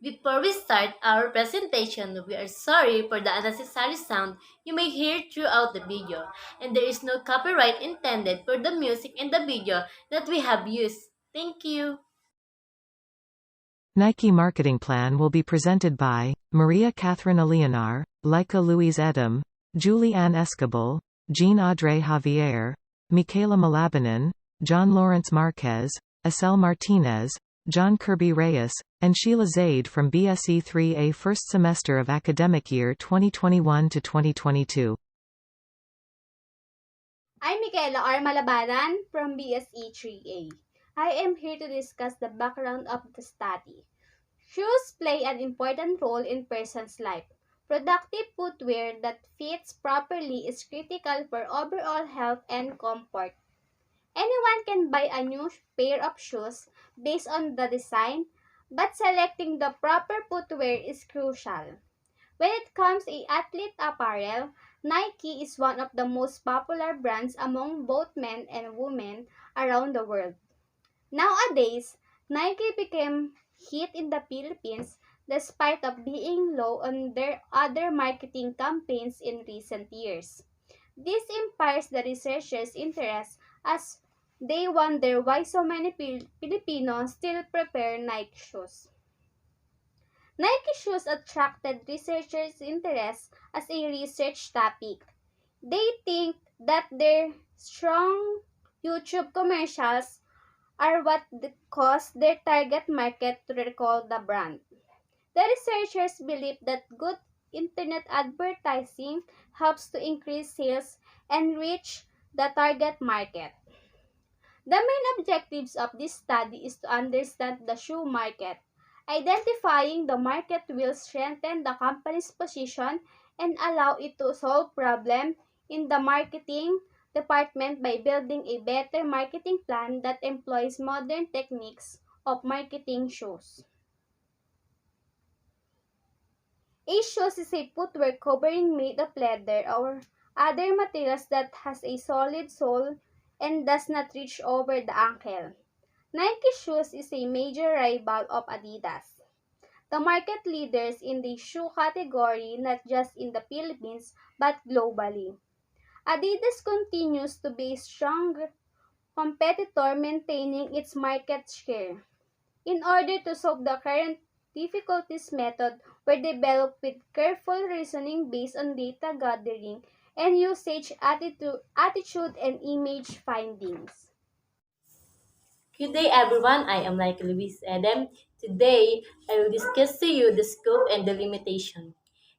Before we start our presentation, we are sorry for the unnecessary sound you may hear throughout the video, and there is no copyright intended for the music in the video that we have used. Thank you. Nike Marketing Plan will be presented by Maria Cathrine ALEONAR, LYKA LOUIZE EDEM, Julie Ann ESCOBAL, Jean Audrei JAVIER, Mikaella MALABANAN, John Laurence Marquez, Acel MARTINEZ, John KERBY REYES, and SHIELA ZAIDE from BSE 3A first semester of academic year 2021 to 2022. I'm Mikaella or Malabanan from BSE 3A. I am here to discuss the background of the study. Shoes play an important role in person's life. Productive footwear that fits properly is critical for overall health and comfort. Anyone can buy a new pair of shoes based on the design, but selecting the proper footwear is crucial. When it comes to athlete apparel, Nike is one of the most popular brands among both men and women around the world. Nowadays, Nike became hit in the Philippines despite of being low on their other marketing campaigns in recent years. This inspires the researchers' interest as they wonder why so many Filipinos still prefer Nike shoes. Nike shoes attracted researchers' interest as a research topic. They think that their strong YouTube commercials are what caused their target market to recall the brand. The researchers believe that good internet advertising helps to increase sales and reach the target market. The main objectives of this study is to understand the shoe market. Identifying the market will strengthen the company's position and allow it to solve problems in the marketing department by building a better marketing plan that employs modern techniques of marketing shoes. A shoes is a footwear covering made of leather or other materials that has a solid sole and does not reach over the ankle. Nike shoes is a major rival of Adidas, the market leaders in the shoe category not just in the Philippines but globally. Adidas continues to be a strong competitor maintaining its market share. In order to solve the current difficulties method were developed with careful reasoning based on data gathering and usage attitude and image findings. Good day everyone, I am LYKA EDEM. Today, I will discuss to you the scope and the limitation.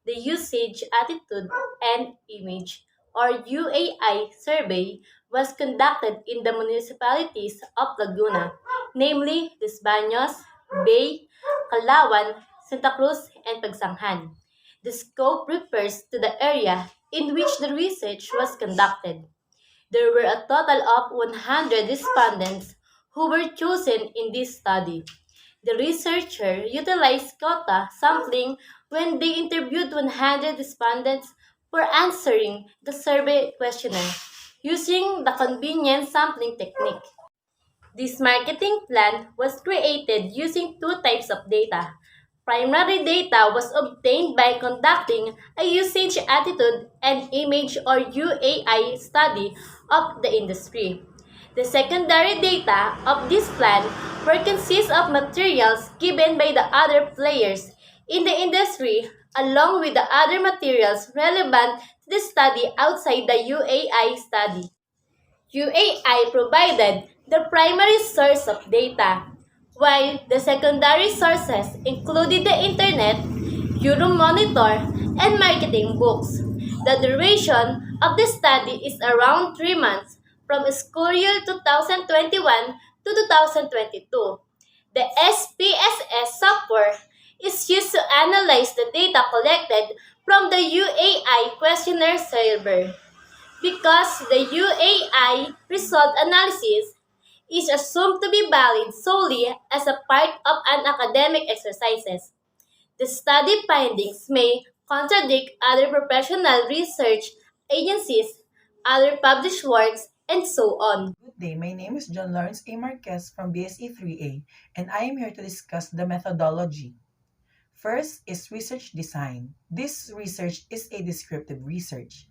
The Usage, Attitude, and Image, or UAI survey, was conducted in the municipalities of Laguna, namely Los Baños, Bay, Calauan, Santa Cruz, and Pagsanghan. The scope refers to the area in which the research was conducted. There were a total of 100 respondents who were chosen in this study. The researcher utilized quota sampling when they interviewed 100 respondents for answering the survey questionnaire using the convenient sampling technique. This marketing plan was created using two types of data. Primary data was obtained by conducting a usage attitude and image or UAI study of the industry. The secondary data of this plan were consist of materials given by the other players in the industry along with the other materials relevant to the study outside the UAI study. UAI provided the primary source of data, while the secondary sources included the Internet, Euromonitor, and marketing books. The duration of the study is around 3 months, from school year 2021 to 2022. The SPSS software is used to analyze the data collected from the UAI questionnaire server. Because the UAI result analysis is assumed to be valid solely as a part of an academic exercises, the study findings may contradict other professional research agencies, other published works, and so on. Good day, my name is John Laurence A. Marquez from BSE 3A, and I am here to discuss the methodology. First is research design. This research is a descriptive research.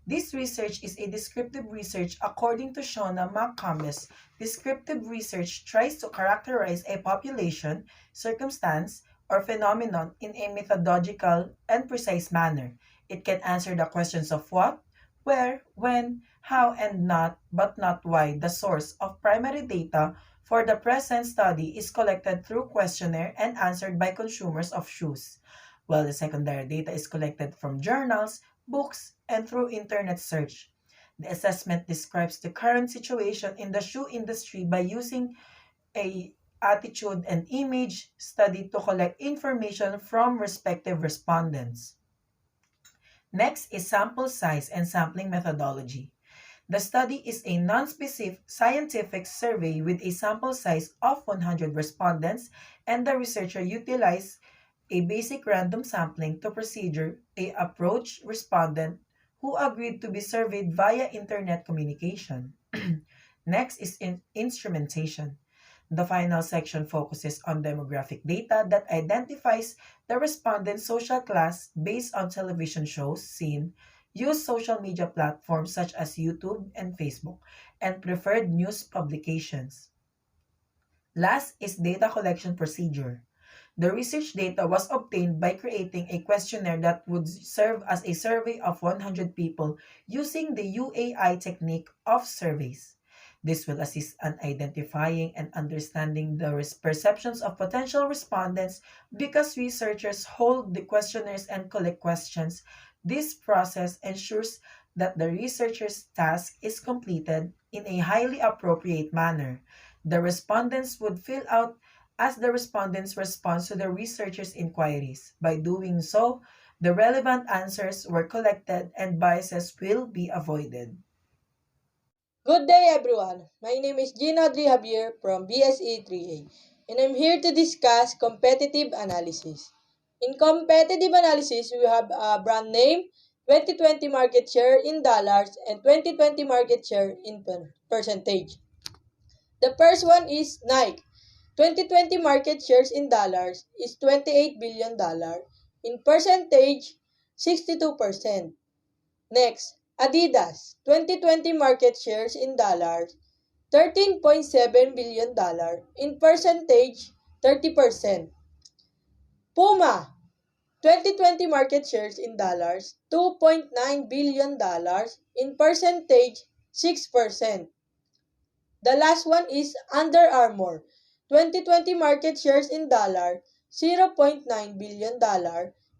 This research is a descriptive research according to Shona McCombs. Descriptive research tries to characterize a population, circumstance, or phenomenon in a methodological and precise manner. It can answer the questions of what, where, when, how, and not, but not why. The source of primary data for the present study is collected through questionnaire and answered by consumers of shoes, while the secondary data is collected from journals, books, and through internet search. The assessment describes the current situation in the shoe industry by using a attitude and image study to collect information from respective respondents. Next is sample size and sampling methodology. The study is a non-specific scientific survey with a sample size of 100 respondents, and the researcher utilized a basic random sampling to procedure a approach respondent who agreed to be surveyed via internet communication. Next is instrumentation. The final section focuses on demographic data that identifies the respondent's social class based on television shows seen, use social media platforms such as YouTube and Facebook, and preferred news publications. Last is data collection procedure. The research data was obtained by creating a questionnaire that would serve as a survey of 100 people using the UAI technique of surveys. This will assist in identifying and understanding the perceptions of potential respondents because researchers hold the questionnaires and collect questions. This process ensures that the researcher's task is completed in a highly appropriate manner. The respondents would fill out as the respondents' response to the researcher's inquiries. By doing so, the relevant answers were collected and biases will be avoided. Good day, everyone. My name is Audrei JAVIER from BSE 3A, and I'm here to discuss competitive analysis. In competitive analysis, we have a brand name, 2020 market share in dollars, and 2020 market share in percentage. The first one is Nike. 2020 market shares in dollars is $28 billion. In percentage, 62%. Next, Adidas. 2020 market shares in dollars, $13.7 billion. In percentage, 30%. Puma. 2020 market shares in dollars, $2.9 billion. In percentage, 6%. The last one is Under Armour. 2020 market shares in dollars, $0.9 billion.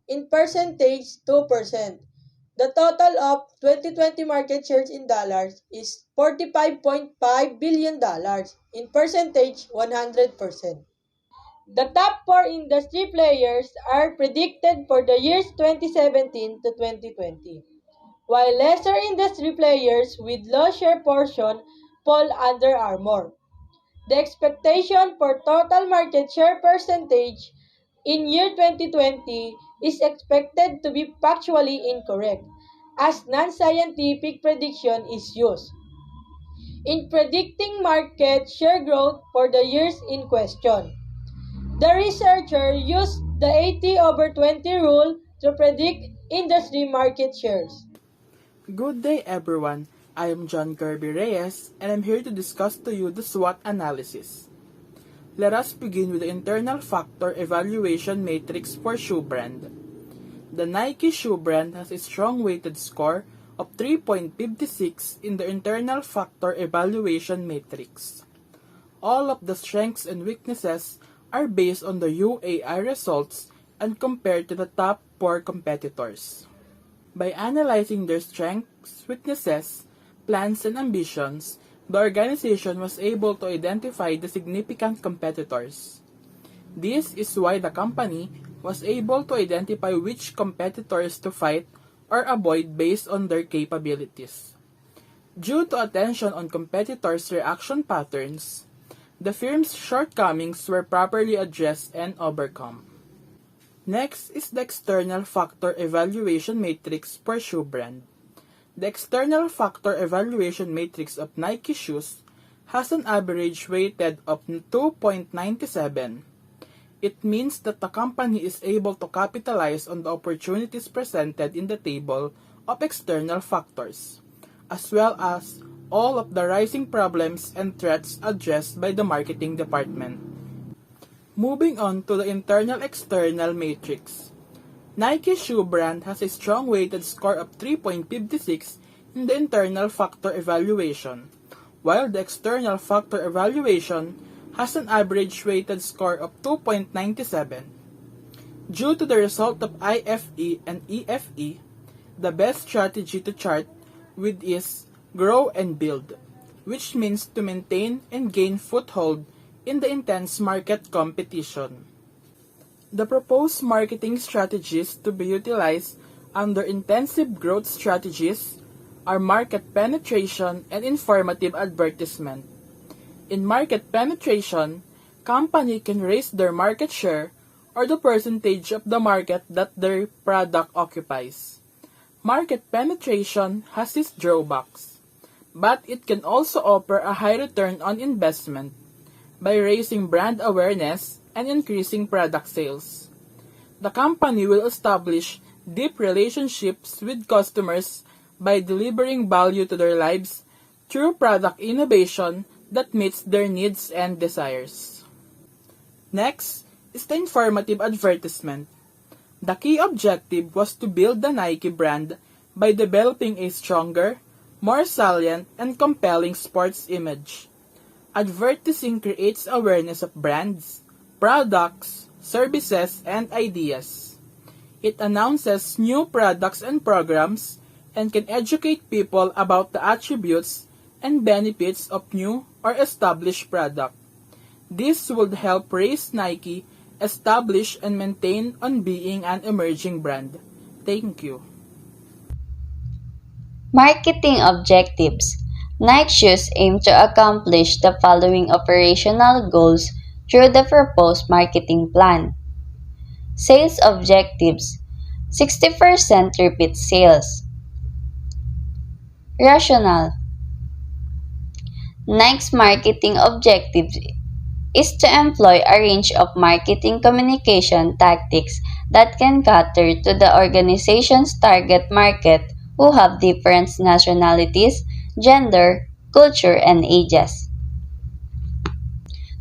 In percentage, 2%. The total of 2020 market shares in dollars is $45.5 billion. In percentage, 100%. The top 4 industry players are predicted for the years 2017 to 2020, while lesser industry players with low share portion fall Under Armour. The expectation for total market share percentage in year 2020 is expected to be factually incorrect, as non-scientific prediction is used in predicting market share growth for the years in question. The researcher used the 80/20 rule to predict industry market shares. Good day, everyone. I am KERBY REYES, and I'm here to discuss to you the SWOT analysis. Let us begin with the internal factor evaluation matrix for shoe brand. The Nike shoe brand has a strong weighted score of 3.56 in the internal factor evaluation matrix. All of the strengths and weaknesses are based on the UAI results and compared to the top 4 competitors. By analyzing their strengths, weaknesses, plans, and ambitions, the organization was able to identify the significant competitors. This is why the company was able to identify which competitors to fight or avoid based on their capabilities. Due to attention on competitors' reaction patterns, the firm's shortcomings were properly addressed and overcome. Next is the external factor evaluation matrix for shoe brand. The external factor evaluation matrix of Nike shoes has an average weighted of 2.97. It means that the company is able to capitalize on the opportunities presented in the table of external factors, as well as all of the rising problems and threats addressed by the marketing department. Moving on to the internal-external matrix. Nike shoe brand has a strong weighted score of 3.56 in the internal factor evaluation, while the external factor evaluation has an average weighted score of 2.97. Due to the result of IFE and EFE, the best strategy to chart with is grow and build, which means to maintain and gain foothold in the intense market competition. The proposed marketing strategies to be utilized under intensive growth strategies are market penetration and informative advertisement. In market penetration, company can raise their market share or the percentage of the market that their product occupies. Market penetration has its drawbacks, but it can also offer a high return on investment by raising brand awareness and increasing product sales. The company will establish deep relationships with customers by delivering value to their lives through product innovation that meets their needs and desires. Next is the informative advertisement. The key objective was to build the Nike brand by developing a stronger, more salient, and compelling sports image. Advertising creates awareness of brands, products, services, and ideas. It announces new products and programs and can educate people about the attributes and benefits of new or established product. This would help raise Nike, establish and maintain on being an emerging brand. Thank you. Marketing objectives. Nike shoes aim to accomplish the following operational goals through the proposed marketing plan. Sales objectives. 60% repeat sales. Rationale. Nike's marketing objective is to employ a range of marketing communication tactics that can cater to the organization's target market who have different nationalities, gender, culture, and ages.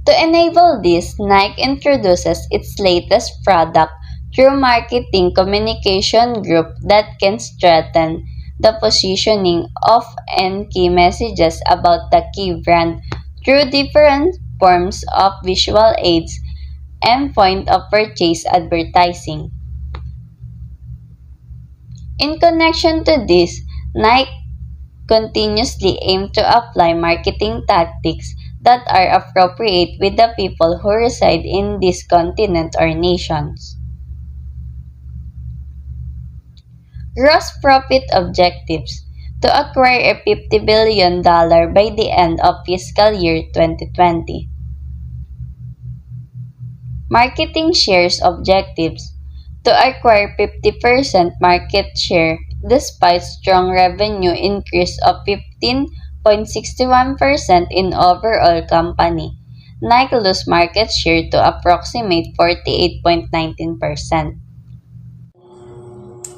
To enable this, Nike introduces its latest product through marketing communication group that can strengthen the positioning of and key messages about the key brand through different forms of visual aids and point of purchase advertising. In connection to this, Nike continuously aim to apply marketing tactics that are appropriate with the people who reside in this continent or nations. Gross profit objectives to acquire a $50 billion by the end of fiscal year 2020. Marketing shares objectives to acquire 50% market share despite strong revenue increase of 15.61% in overall company. Nike lose market share to approximate 48.19%.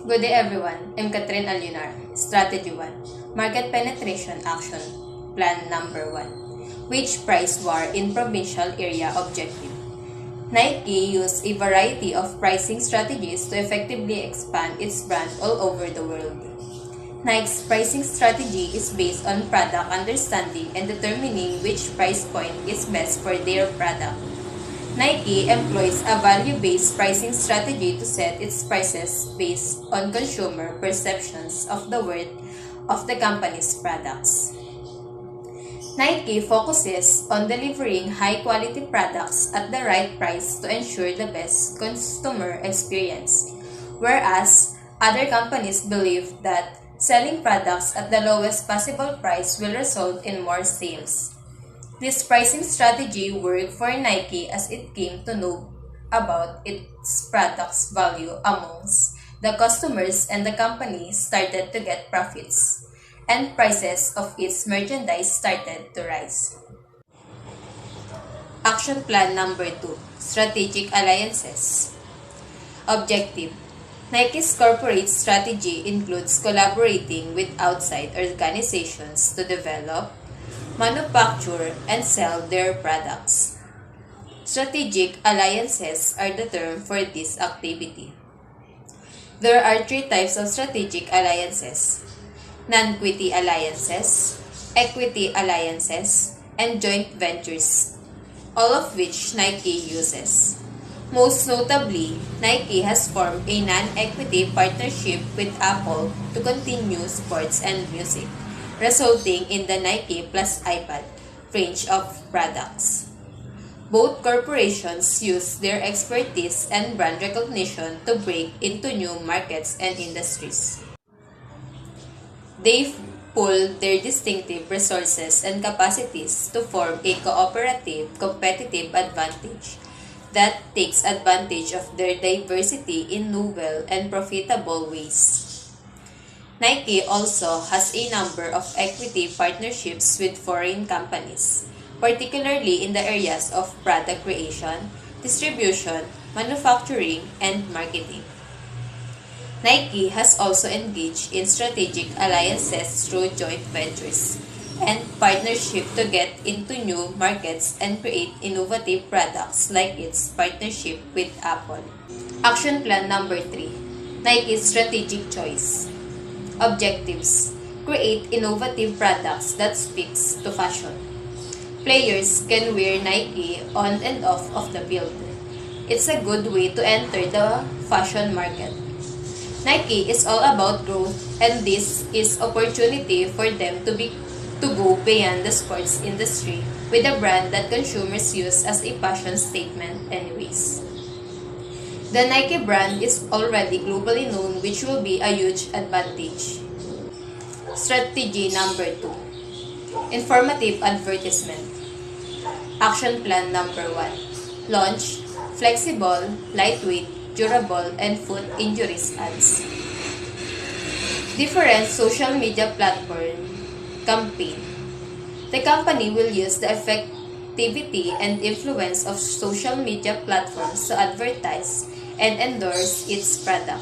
Good day everyone, I'm Cathrine ALEONAR. Strategy 1. Market Penetration Action Plan Number 1. Wage Price War in Provincial Area Objective. Nike used a variety of pricing strategies to effectively expand its brand all over the world. Nike's pricing strategy is based on product understanding and determining which price point is best for their product. Nike employs a value-based pricing strategy to set its prices based on consumer perceptions of the worth of the company's products. Nike focuses on delivering high-quality products at the right price to ensure the best customer experience, whereas other companies believe that selling products at the lowest possible price will result in more sales. This pricing strategy worked for Nike as it came to know about its product's value amongst the customers and the company started to get profits, and prices of its merchandise started to rise. Action Plan Number 2, Strategic Alliances. Objective: Nike's corporate strategy includes collaborating with outside organizations to develop, manufacture, and sell their products. Strategic alliances are the term for this activity. There are three types of strategic alliances: non-equity alliances, equity alliances, and joint ventures, all of which Nike uses. Most notably, Nike has formed a non-equity partnership with Apple to continue sports and music, resulting in the Nike plus iPad range of products. Both corporations use their expertise and brand recognition to break into new markets and industries. They pool their distinctive resources and capacities to form a cooperative competitive advantage that takes advantage of their diversity in novel and profitable ways. Nike also has a number of equity partnerships with foreign companies, particularly in the areas of product creation, distribution, manufacturing, and marketing. Nike has also engaged in strategic alliances through joint ventures and partnership to get into new markets and create innovative products like its partnership with Apple. Action Plan Number 3, Nike's Strategic Choice. Objectives: Create innovative products that speaks to fashion. Players can wear Nike on and off of the field. It's a good way to enter the fashion market. Nike is all about growth, and this is opportunity for them to go beyond the sports industry with a brand that consumers use as a fashion statement anyways. The Nike brand is already globally known, which will be a huge advantage. Strategy Number 2, Informative Advertisement. Action Plan Number 1, Launch flexible, lightweight, durable, and foot injuries ads. Different social media platform campaign. The company will use the effectivity and influence of social media platforms to advertise and endorse its product,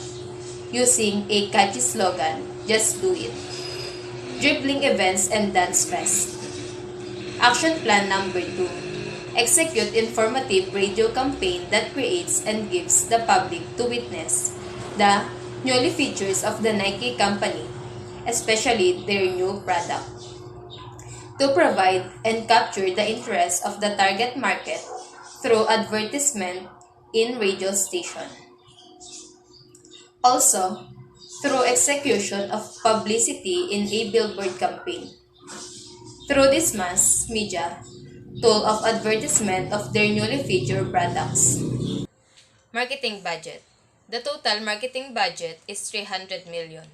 using a catchy slogan, "Just do it." Dribbling events and dance fest. Action Plan Number 2, Execute informative radio campaign that creates and gives the public to witness the newly features of the Nike company, especially their new product. To provide and capture the interest of the target market through advertisement in radio station. Also, through execution of publicity in a billboard campaign. Through this mass media tool of advertisement of their newly featured products. Marketing budget. The total marketing budget is 300 million.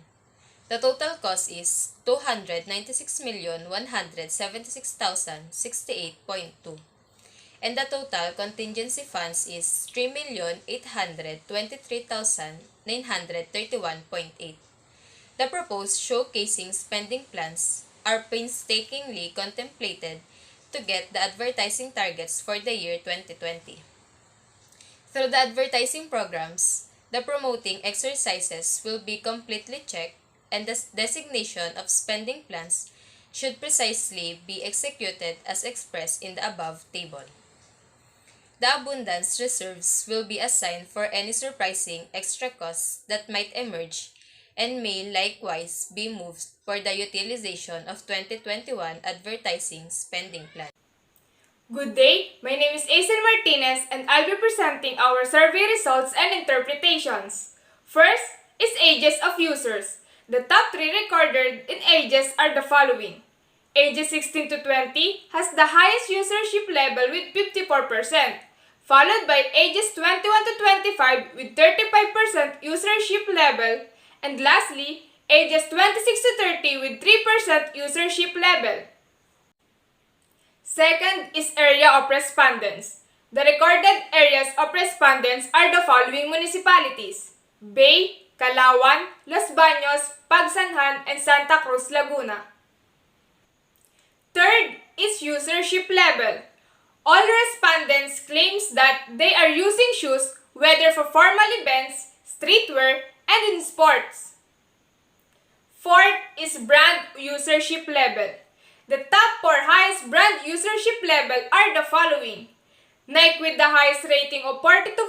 The total cost is 296,176,068.2. And the total contingency funds is 3,823,931.8. The proposed showcasing spending plans are painstakingly contemplated to get the advertising targets for the year 2020. Through the advertising programs, the promoting exercises will be completely checked, and the designation of spending plans should precisely be executed as expressed in the above table. The abundance reserves will be assigned for any surprising extra costs that might emerge and may likewise be moved for the utilization of 2021 advertising spending plan. Good day, my name is Acel Martinez and I'll be presenting our survey results and interpretations. First is ages of users. The top 3 recorded in ages are the following. Ages 16 to 20 has the highest usership level with 54%, followed by ages 21 to 25 with 35% usership level, and lastly, ages 26 to 30 with 3% usership level. Second is area of respondents. The recorded areas of respondents are the following municipalities: Bay, Calauan, Los Baños, Pagsanjan, and Santa Cruz, Laguna. Third is usership level. All respondents claims that they are using shoes whether for formal events, streetwear, and in sports. Fourth is brand usership level. The top 4 highest brand usership level are the following: Nike with the highest rating of 42%,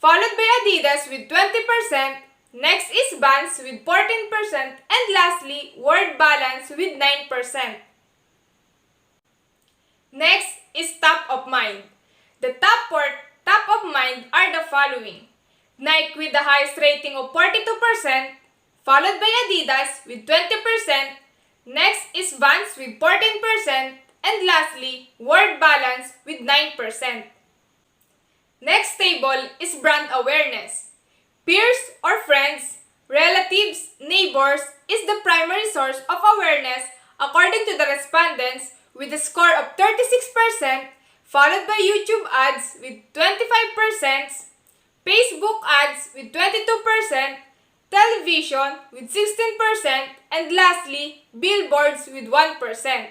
followed by Adidas with 20%, next is Vans with 14%, and lastly, Word Balance with 9%. Next is top of mind. The top 4 top of mind are the following: Nike with the highest rating of 42%, followed by Adidas with 20%, next is Vans with 14%, and lastly, Word Balance with 9%. Next table is brand awareness. Peers or friends, relatives, neighbors is the primary source of awareness according to the respondents with a score of 36%, followed by YouTube ads with 25%, Facebook ads with 22%, television with 16%, and lastly, billboards with 1%.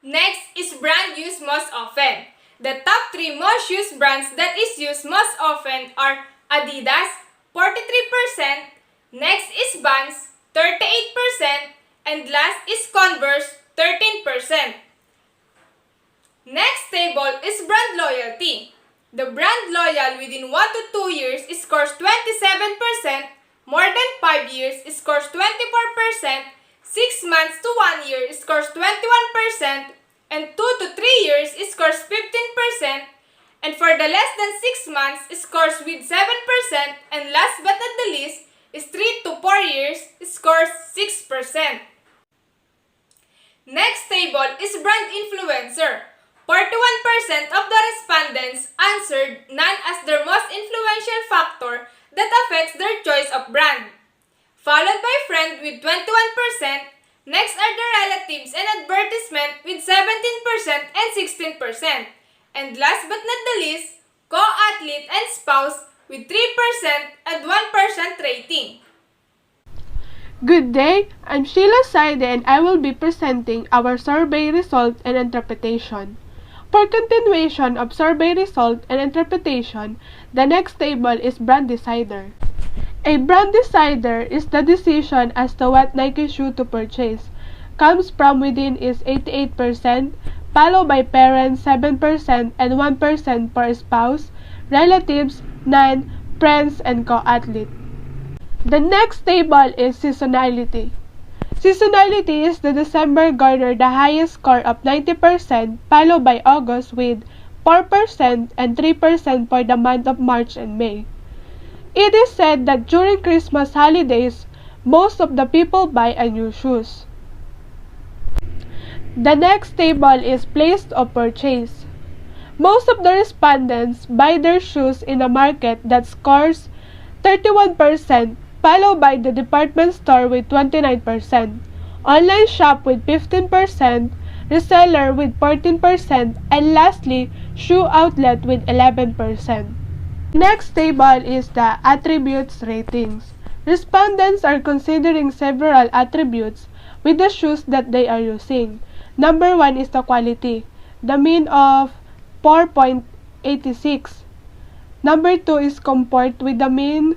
Next is brand used most often. The top 3 most used brands that is used most often are Adidas, 43%, next is Vans, 38%, and last is Converse, 13%. Next table is brand loyalty. The brand loyal within 1 to 2 years scores 27%, more than 5 years scores 24%, 6 months to 1 year scores 21%, and 2 to 3 years scores 15%, and for the less than 6 months scores with 7%, and last but not the least is 3 to 4 years scores 6%. Next table is brand influencer. 41% of the respondents answered none as their most influential factor that affects their choice of brand, followed by friend with 21%, next are the relatives and advertisement with 17% and 16%, and last but not the least, co-athlete and spouse with 3% and 1% rating. Good day, I'm SHIELA ZAIDE and I will be presenting our survey result and interpretation. For continuation of survey result and interpretation, the next table is brand decider. A brand decider is the decision as to what Nike shoe to purchase. Comes from within is 88%, followed by parents 7% and 1% per spouse, relatives 9%, friends and co-athlete. The next table is seasonality. Seasonality is the December garnered the highest score of 90%, followed by August with 4% and 3% for the month of March and May. It is said that during Christmas holidays, most of the people buy a new shoes. The next table is place of purchase. Most of the respondents buy their shoes in a market that scores 31%, followed by the department store with 29%, online shop with 15%, reseller with 14%, and lastly, shoe outlet with 11%. Next table is the attributes ratings. Respondents are considering several attributes with the shoes that they are using. Number 1 is the quality, the mean of 4.86. Number 2 is comfort with the mean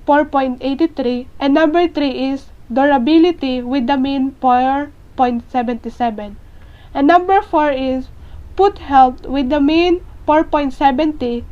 4.83, and number 3 is durability with the mean 4.77. And number 4 is foot health with the mean 4.70.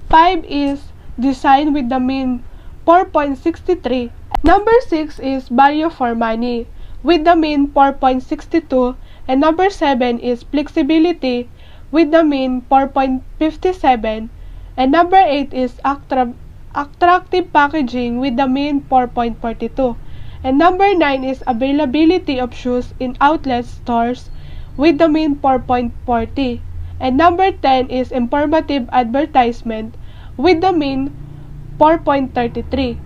5 is design with the mean 4.63. Number 6 is value for money with the mean 4.62. And number 7 is flexibility with the mean 4.57. And number 8 is attractive packaging with the mean 4.42. And number 9 is availability of shoes in outlet stores with the mean 4.40. And number 10 is informative advertisement with the mean 4.33.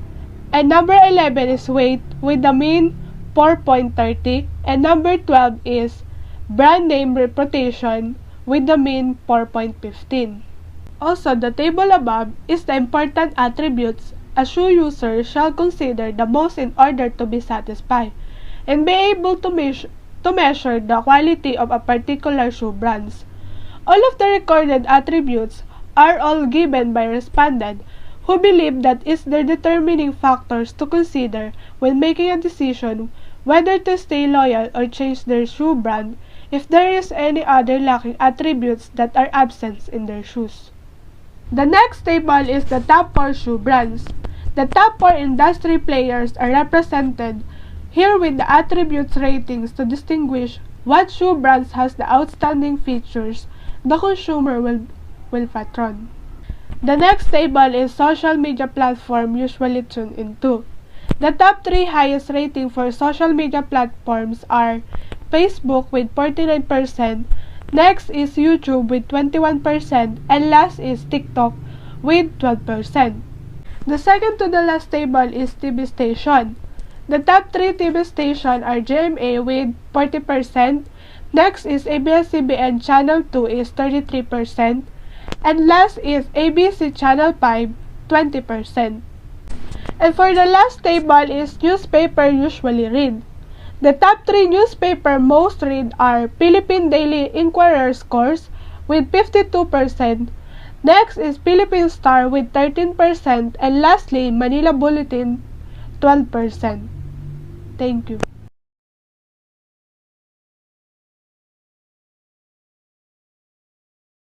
And number 11 is weight with the mean 4.30. And number 12 is brand name reputation with the mean 4.15. Also, the table above is the important attributes a shoe user shall consider the most in order to be satisfied and be able to measure the quality of a particular shoe brand. All of the recorded attributes are all given by respondent who believe that is their determining factors to consider when making a decision whether to stay loyal or change their shoe brand if there is any other lacking attributes that are absent in their shoes. The next table is the top 4 shoe brands. The top 4 industry players are represented here with the attributes ratings to distinguish what shoe brands has the outstanding features the consumer will patron. The next table is social media platform usually tuned into. The top 3 highest rating for social media platforms are Facebook with 49%, next is YouTube with 21%, and last is TikTok with 12%. The second to the last table is TV station. The top 3 TV stations are GMA with 40%, next is ABS-CBN Channel 2 is 33%, and last is ABC Channel 5, 20%. And for the last table is newspaper usually read. The top 3 newspaper most read are Philippine Daily Inquirer Scores with 52%, next is Philippine Star with 13%, and lastly Manila Bulletin 12%. Thank you.